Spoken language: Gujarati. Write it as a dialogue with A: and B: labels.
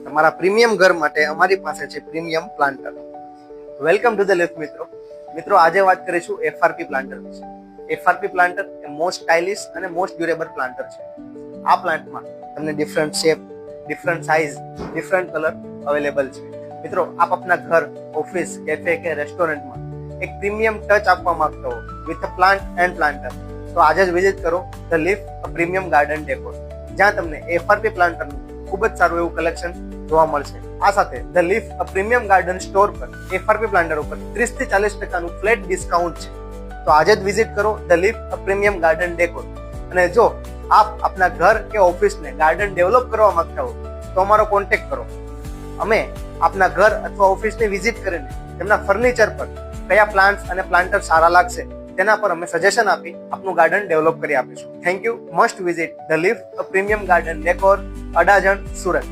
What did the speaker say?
A: તમારા પ્રીમિયમ ઘર માટે અમારી પાસે છે premium planter. Welcome to the lift મિત્રો આજે વાત કરીશું એફઆરપી પ્લાન્ટર વિશે. એફઆરપી પ્લાન્ટર એ મોસ્ટ સ્ટાઇલિશ અને મોસ્ટ ડ્યુરેબલ પ્લાન્ટર છે. આ પ્લાન્ટમાં તમને different shape, different size, different colour available છે. મિત્રો આપ આપના ઘર, ઓફિસ, કેફે કે રેસ્ટોરન્ટમાં એક પ્રીમિયમ ટચ આપવા માંગતો હો with a plant and planter, તો આજે જ વિઝિટ કરો the lift a premium garden decor, જ્યાં તમને એફઆરપી પ્લાન્ટરનું ખૂબ જ સારું એવું કલેક્શન જોવા મળશે. આ સાથે the lift a premium garden store પર એફઆરપી પ્લાન્ટર ઉપર 30 થી 40% ફ્લેટ ડિસ્કાઉન્ટ છે. તો આજે જ વિઝિટ કરો the lift a premium garden decor. અને જો આપ આપના ઘર કે ઓફિસને ગાર્ડન ડેવલપ કરવા માંગતા હો તો અમારો કોન્ટેક્ટ કરો. અમે આપના ઘર અથવા ઓફિસને વિઝિટ કરીને તેમના ફર્નિચર પર કયા પ્લાન્ટ્સ અને પ્લાન્ટર સારા લાગશે તેના પર અમે સજેશન આપી આપનું ગાર્ડન ડેવલપ કરી આપીશું. Thank you. Must visit the lift a premium garden decor, Adajan, Surat.